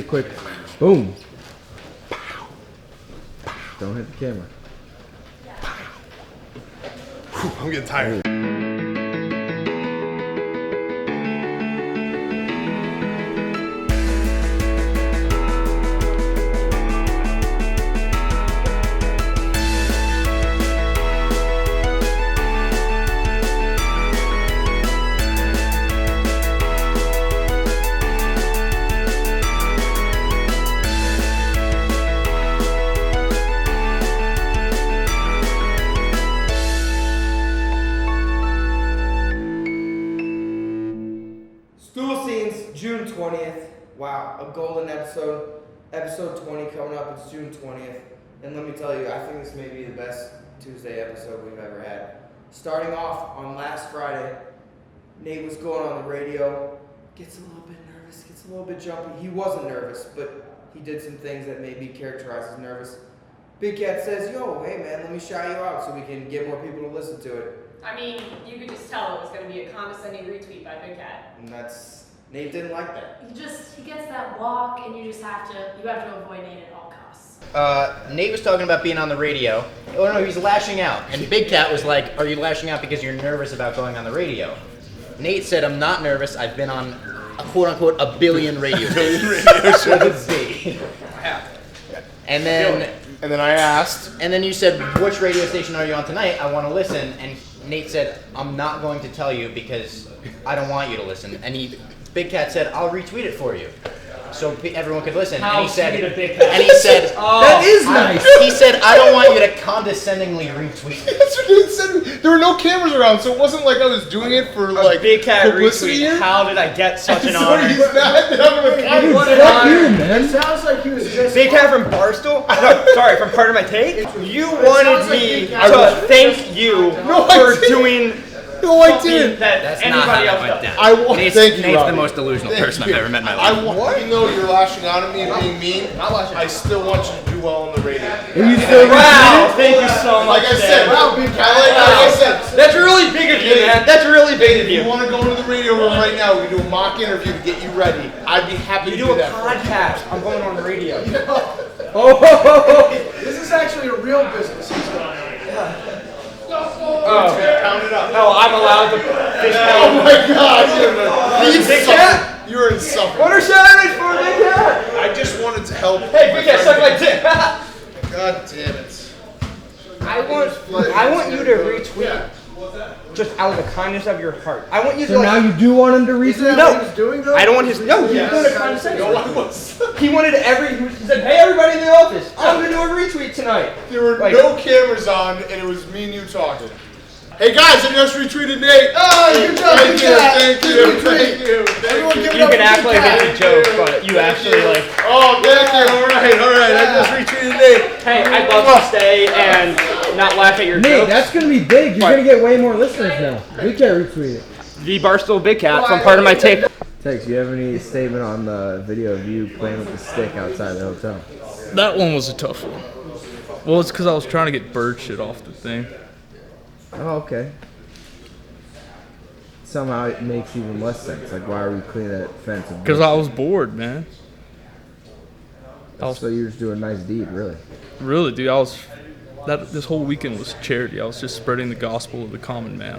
Quick, boom. Don't hit the camera. I'm getting tired. Stool Scenes, June 20th. Wow, a golden episode. Episode 20 coming up. It's June 20th. And let me tell you, I think this may be the best Tuesday episode we've ever had. Starting off on last Friday, Nate was going on the radio. Gets a little bit nervous, gets a little bit jumpy. He wasn't nervous, but he did some things that may be characterized as nervous. Big Cat says, yo, hey man, let me shout you out so we can get more people to listen to it. I mean, you could just tell it was going to be a condescending retweet by Big Cat. And Nate didn't like that. He gets that walk, and you have to avoid Nate at all costs. Nate was talking about being on the radio. Oh no, he was lashing out. And Big Cat was like, are you lashing out because you're nervous about going on the radio? Nate said, I'm not nervous. I've been on, quote unquote, a billion radio stations. And then I asked. And then you said, which radio station are you on tonight? I want to listen. And Nate said, I'm not going to tell you because I don't want you to listen. And Big Cat said, I'll retweet it for you, so everyone could listen. How and he said, sweet of Big Cat. and he said, That is nice. He said, I don't want you to condescendingly retweet it. That's what he said. There were no cameras around, so it wasn't like I was doing it for like Big Cat publicity retweet. here. How did I get such an So honor? he's not having a What Fuck an honor. you, man. Sounds like he was just. Big Cat from Barstool? No, sorry, from Part of My Take? You sounds wanted like me Big Cat to was- thank you No, I for didn't. doing No, I something didn't. that That's not how anybody that else went does. down. I want. Thank you, Nate's Robbie. the most delusional person I've ever met in my I life. want, even though you're lashing out at me and being mean, I still want you to do well on the radio. Are you still Wow, thank you so Like much. I said, Dan. like I said, That's really big of you, man. That's really big of if you you. want to go into the radio room right now, we can do a mock interview to get you ready. I'd be happy You to do a that. for you. podcast. I'm going on the radio. This is actually a real business he's going on. Count it up. No, I'm allowed to fish Oh my God, you're Big Cat? You're insufferable. What are shouting for, Big Cat? I just wanted to help. Hey, my Big Cat, friend. suck my dick. God damn it. I want you to retweet just out of the kindness of your heart. I want you to So now you do want him to retweet? No, What he was doing though? I don't want his. No, he's doing it condescending. No, I was. He wanted he said, "Hey, everybody in the office, I'm gonna do a retweet tonight." There were Like- no cameras on, and it was me and you talking. Hey guys, I just retweeted Nate. Oh, good job, Thank Big you, Cat. thank Good you, retweet. thank you, thank you. You can act like it's a joke, but you actually like. Oh, thank you. All right. I just retweeted Nate. Hey, I'd love to stay and not laugh at your Nate, jokes. that's gonna be big. You're gonna get way more listeners now. We can't retweet it. The Barstool Big Cat from Part of My Take. Tex, you have any statement on the video of you playing with the stick outside the hotel? That one was a tough one. Well, it's because I was trying to get bird shit off the thing. Oh, okay. Somehow it makes even less sense. Like, why are we cleaning that fence? Because I was bored, man. So you're just doing a nice deed, really. Really, dude, this whole weekend was charity. I was just spreading the gospel of the common man.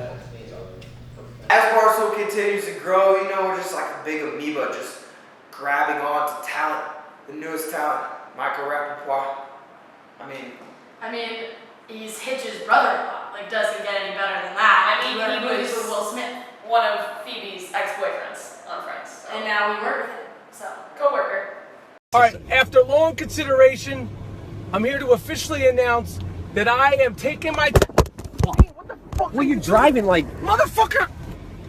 As Barstool continues to grow, we're just like a big amoeba, just grabbing on to talent, the newest talent, Michael Rappaport. I mean, he's Hitch's brother-in-law. Like, doesn't get any better than that. I mean, we he worked was- with Will Smith, One of Phoebe's ex-boyfriends on Friends. So. and now we work with him. So. Co-worker. All right, after long consideration, I'm here to officially announce that I am taking my... What the fuck are you driving like? Motherfucker!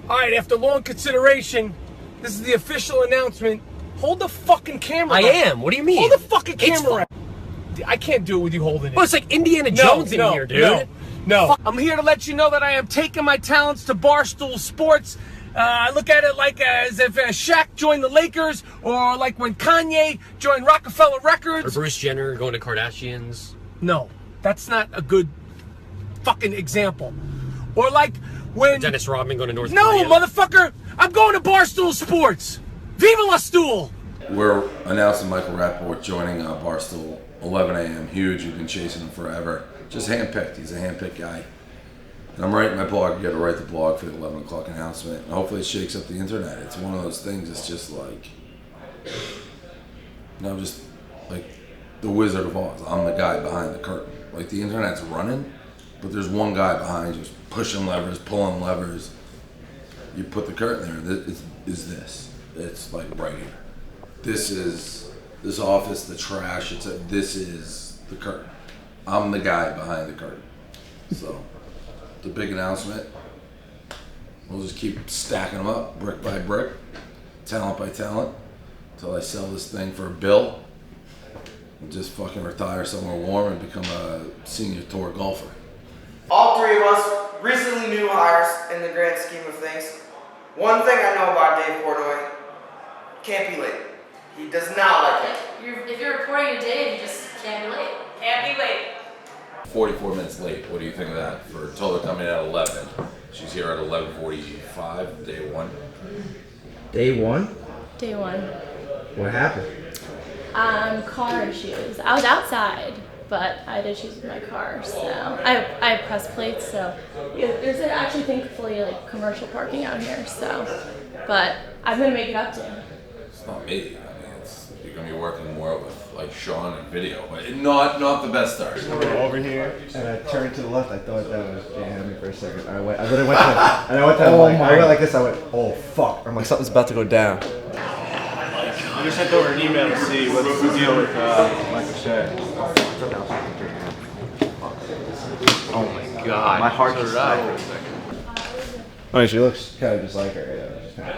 All right, after long consideration, this is the official announcement. Hold the fucking camera. I am. What do you mean? Hold the fucking It's camera. I can't do it with you holding it. Well, it's like Indiana Jones in here, dude. No. I'm here to let you know that I am taking my talents to Barstool Sports. I look at it like as if Shaq joined the Lakers, or like when Kanye joined Rockefeller Records. Or Bruce Jenner going to Kardashians. No, that's not a good fucking example. Or like when... Dennis Rodman going to North No, Korea. motherfucker! I'm going to Barstool Sports! Viva la Stool! We're announcing Michael Rappaport joining Barstool 11 a.m. Huge. We've been chasing him forever. Just handpicked. He's a handpicked guy. And I'm writing my blog. I got to write the blog for the 11 o'clock announcement. And hopefully it shakes up the internet. It's one of those things. It's just like, just like the Wizard of Oz. I'm the guy behind the curtain. Like the internet's running, but there's one guy behind you pushing levers, pulling levers. You put the curtain there. Is this? It's like right here. This is this office, the trash. This is the curtain. I'm the guy behind the curtain. So, the big announcement. We'll just keep stacking them up, brick by brick, talent by talent, until I sell this thing for a bill. And just fucking retire somewhere warm and become a senior tour golfer. All three of us recently new hires in the grand scheme of things. One thing I know about Dave Portnoy, can't be late. He does not like it. If you're reporting a day, you just can't be late. Can't be late. 44 minutes late. What do you think of that? For total coming in at 11. She's here at 11:45, day one. Day one? Day one. What happened? Car issues. I was outside, but I had issues with my car, so I have press plates, so there's actually thankfully like commercial parking out here, so, but I'm gonna make it up to him. It's not me. I mean, you're gonna be working more with like Sean and video, but not the best start. We're over here, and I turned to the left. I thought that was Jamie for a second. I went to I went like this. I went, oh fuck! I'm like, something's about to go down. I just sent over an email to see what's the deal with Michael Shea. Oh my god. My heart just died for a second. I mean, she looks kind of just like her. Yeah.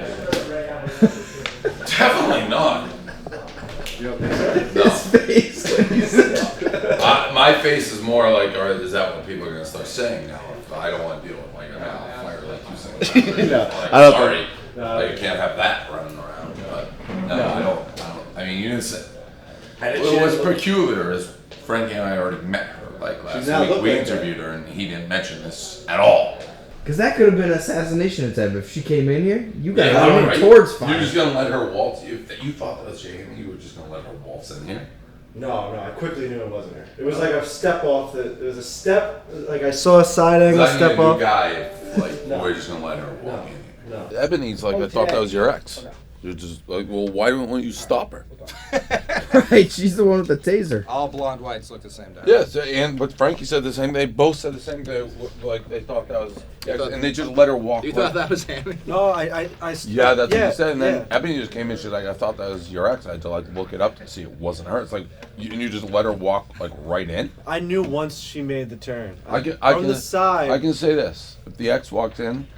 Definitely not. No. His face when you said my face is more like, all right, is that what people are gonna start saying now? If I don't want to deal with like an fire like you said. No, like, I don't sorry, think, you can't have that running around. But I don't. I mean, you didn't say. What was peculiar is Frankie and I already met her like last week. We interviewed her and he didn't mention this at all. Because that could have been an assassination attempt if she came in here. You got Yeah, to right. towards fire. You're just gonna let her waltz. If you thought that was Jamie, you were just gonna let her waltz in here. No, I quickly knew it wasn't her. It was like a step off. It was a step. Like I saw a side angle step off. Guy, if, like we're just gonna let her walk in here. No. Ebony's like, I thought that was your ex. You're just like, well, why don't you stop her? Right, she's the one with the taser. All blonde whites look the same. Yes, but Frankie said the same. They both said the same thing. Like they thought that was, and they just let her walk. You thought that was Amy? No, I yeah, that's what you said. And then Ebony just came in. She's like, I thought that was your ex. I had to like look it up to see it wasn't her. It's like, you just let her walk like right in. I knew once she made the turn. From the side. I can say this: if the ex walked in,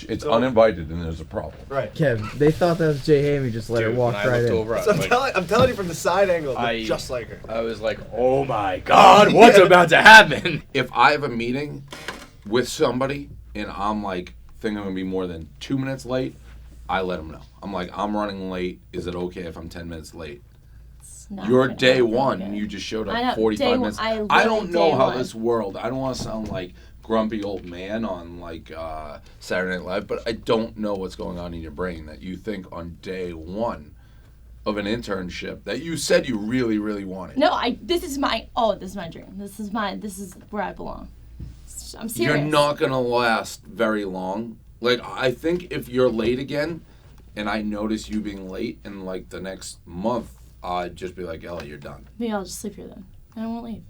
it's uninvited, and there's a problem. Right. Kev, they thought that was Jay Hamey. Just let her walk right in. So I'm telling you from the side angle, just like her. I was like, oh my god, what's about to happen? If I have a meeting with somebody and I'm like, think I'm gonna be more than 2 minutes late, I let them know. I'm like, I'm running late. Is it okay if I'm 10 minutes late? You're day one and you just showed up 45 minutes. I don't know how this world, I don't want to sound like grumpy old man on like Saturday Night Live, but I don't know what's going on in your brain that you think on day one of an internship that you said you really, really wanted. No, this is my dream. This is where I belong. I'm serious. You're not gonna last very long. Like, I think if you're late again, and I notice you being late in like the next month, I'd just be like, Ellie, you're done. Maybe I'll just sleep here then. I won't leave.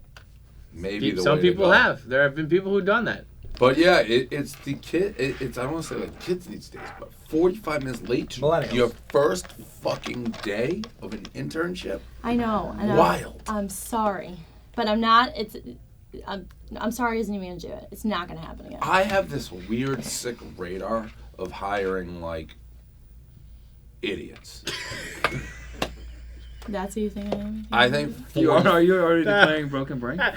Maybe the some way to people go. have. There have been people who've done that. But yeah, it's the kid. It's I don't want to say like kids these days, but 45 minutes late to your first fucking day of an internship. I know. Wild. I'm sorry, but I'm not. I'm sorry. Isn't even gonna do it. It's not gonna happen again. I have this weird, sick radar of hiring like idiots. That's what you think I am? I think are you already playing broken brain? I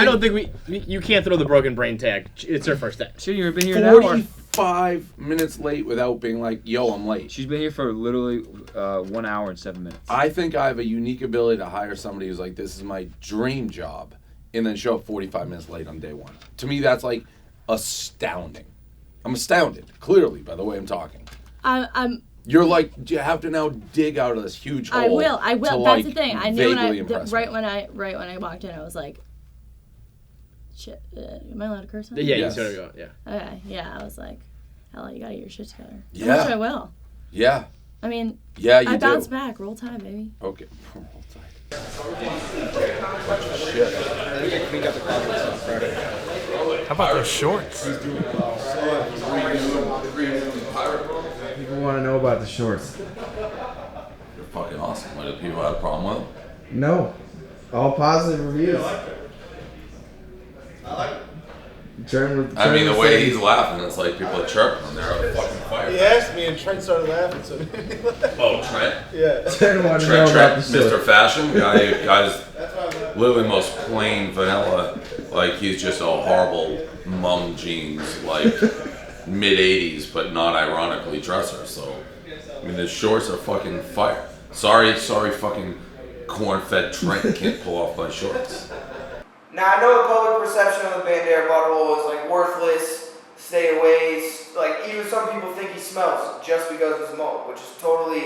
don't think you can't throw the broken brain tag. It's her first day. She you've been here now. 45 minutes late without being like, yo, I'm late. She's been here for literally 1 hour and 7 minutes. I think I have a unique ability to hire somebody who's like, this is my dream job, and then show up 45 minutes late on day one. To me, that's like astounding. I'm astounded, clearly, by the way I'm talking. You're like, you have to now dig out of this huge hole. I will. To, That's the thing. I knew right when I walked in, I was like, shit. Am I allowed to curse? Yeah, you sort of go. Yeah. Okay. Yeah, I was like, hell, you gotta get your shit together. Yeah. Which I will. Yeah. I mean. Yeah, you I do. bounce back. Roll Tide, baby. Okay. Roll Tide. How about those shorts? People want to know about the shorts. They're fucking awesome. Why do people have a problem with them? No. All positive reviews. I mean, the way he's laughing, it's like people are chirping and they're on fucking fire. He asked me and Trent started laughing. So Oh, Trent? Yeah. Trent wanted to know about the shorts. Mr. Fashion guy's literally most plain vanilla. Like he's just a horrible mum jeans, like mid '80s, but not ironically dresser. So, I mean, the shorts are fucking fire. Sorry, fucking corn-fed Trent can't pull off my shorts. Now, I know the public perception of the Bandera butthole is like worthless, stay away, like even some people think he smells just because of his mullet, which is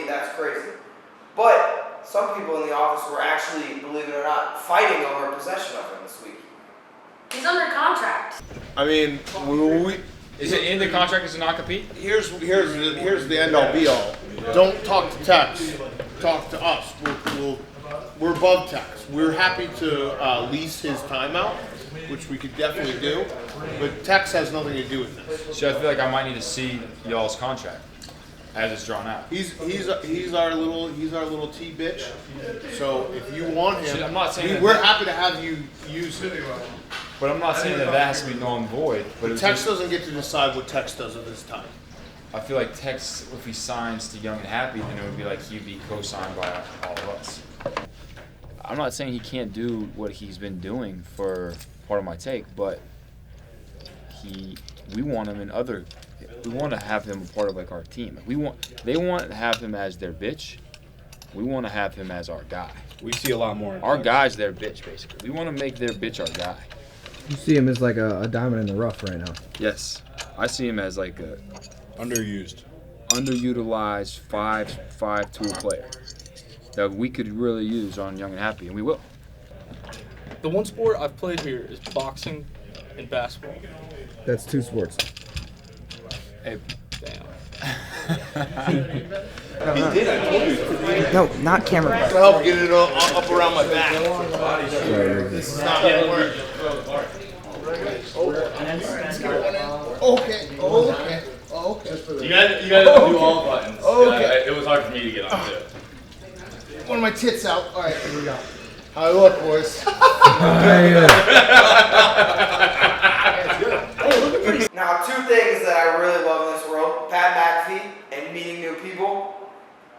that's crazy. But some people in the office were actually, believe it or not, fighting over possession of him this week. He's under contract. I mean, Is it in the contract as a non-compete? here's the end all be all. Don't talk to Tex. Talk to us. We're above Tex. We're happy to lease his time out, which we could definitely do. But Tex has nothing to do with this. So I feel like I might need to see y'all's contract as it's drawn out. He's our little T bitch. So if you want him, See, I'm not saying we're happy to have you use him. But I'm not saying that has to be null and void. But Tex doesn't get to decide what Tex does with his time. I feel like Tex, if he signs to Young and Happy, then it would be like he'd be co-signed by all of us. I'm not saying he can't do what he's been doing for part of my take, but we want him we want to have him a part of like our team. They want to have him as their bitch. We want to have him as our guy. We see a lot more. Our guy's their bitch, basically. We want to make their bitch our guy. You see him as like a diamond in the rough right now. Yes, I see him as like a underutilized 5'2" player that we could really use on Young and Happy, and we will. The one sport I've played here is boxing and basketball. That's 2 sports. Hey, damn. He did, I told you. No, not camera. To help get it up around my back. It's not gonna work. Okay. You guys do all buttons. Okay. It was hard for me to get on too. One of my tits out. All right, here we go. How I look, boys. Now, 2 things that I really love in this world, Pat Mcafee and meeting new people.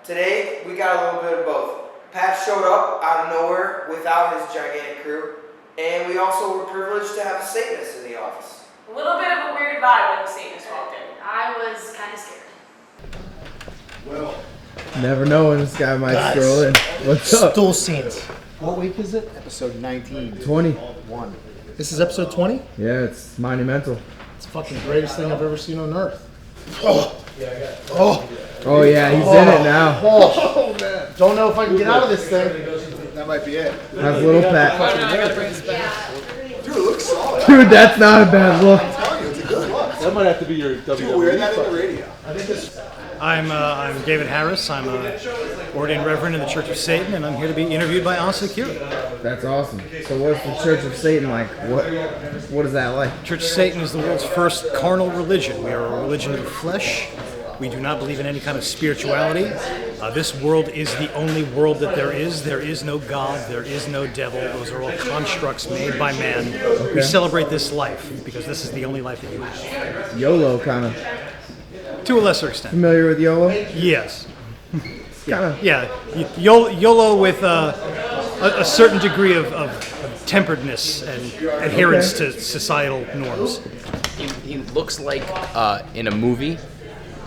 Today, we got a little bit of both. Pat showed up out of nowhere without his gigantic crew, and we also were privileged to have a Satanist in the office. A little bit of a weird vibe when the Satanist walked in. I was kind of scared. Well, never know when this guy might scroll in. What's up? Stool Scenes. What week is it? Episode 19. 21. This is episode 20? Yeah, it's monumental. It's the fucking greatest thing I've ever seen on earth. Oh yeah, he's in it now. Oh man. Don't know if I can get out of this thing. that might be it. That's little Pat. Dude, it looks solid. Dude, that's not a bad look. I'm telling you, it's a good look. That might have to be your WWE. Dude, wear that in the radio. I'm David Harris. I'm an ordained reverend in the Church of Satan, and I'm here to be interviewed by Al Secure. That's awesome. So what's the Church of Satan like? What is that like? Church of Satan is the world's first carnal religion. We are a religion of the flesh. We do not believe in any kind of spirituality. This world is the only world that there is. There is no God. There is no devil. Those are all constructs made by man. Okay. We celebrate this life because this is the only life that you have. YOLO kind of. To a lesser extent. Familiar with YOLO? Yes. Kinda. Yeah. YOLO with a certain degree of temperedness and adherence to societal norms. He looks like in a movie,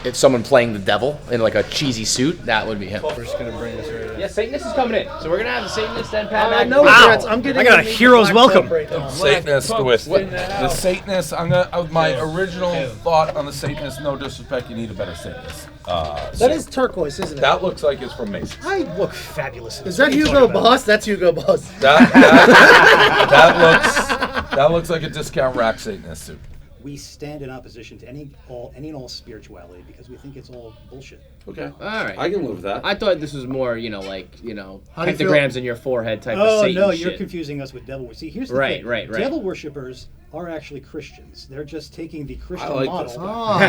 if someone playing the devil in like a cheesy suit, that would be him. We're just gonna bring this right. Yeah, Satanist is coming in, so we're gonna have the Satanist and Pat Mcafee. No, wow. I got a hero's welcome. Satanist with the Satanist. My original thought on the Satanist. No disrespect, you need a better Satanist. That is turquoise, isn't it? That looks like it's from Macy's. I look fabulous. Is that Hugo Boss? That's Hugo Boss. That looks like a discount rack Satanist suit. We stand in opposition to any and all spirituality because we think it's all bullshit. Okay. All right. I can live with that. I thought this was more, like, How do you pentagrams feel? in your forehead type of Oh Satan no, shit. you're confusing us with devil. See, here's the Right, thing. right. Devil worshippers are actually Christians. They're just taking the Christian like model this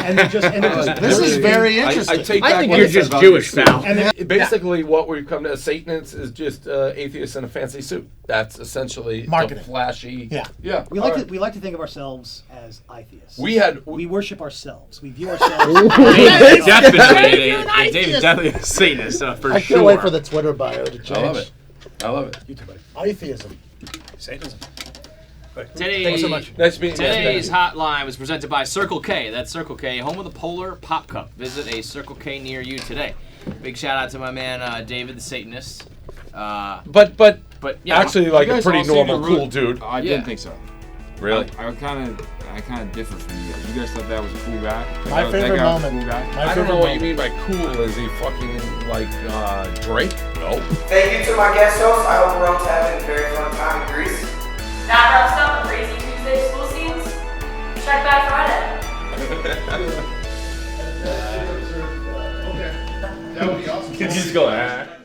and they're just This is very interesting. I take I back think what you're I said just about Jewish, this pal. suit. And basically, what we've come to, Satanists is just atheists in a fancy suit. That's essentially Marketing. the flashy. Yeah. Yeah. We like to think of ourselves as atheists. We worship ourselves. We view ourselves. David's definitely a Satanist, for I sure. can't wait for the Twitter bio to change. I love it. I love it. You too, buddy. Atheism. Satanism. Today, Thanks so much. Nice meeting you. Today's hotline was presented by Circle K. That's Circle K, home of the Polar Pop Cup. Visit a Circle K near you today. Big shout out to my man David the Satanist. But yeah, actually, You like a guys pretty all seem normal, to cool root- dude. I Yeah. didn't think so. Really? I kind of differ from you guys. You guys thought that was a cool guy. My That favorite guy was a moment. Cool guy. My I don't favorite know what you moment. mean by cool. Is he fucking like Drake? No. Thank you to my guest host. I hope we're all having a very fun time in Greece. That wraps up a crazy Tuesday Stool Scenes. Check back Friday. That would be awesome. Just go.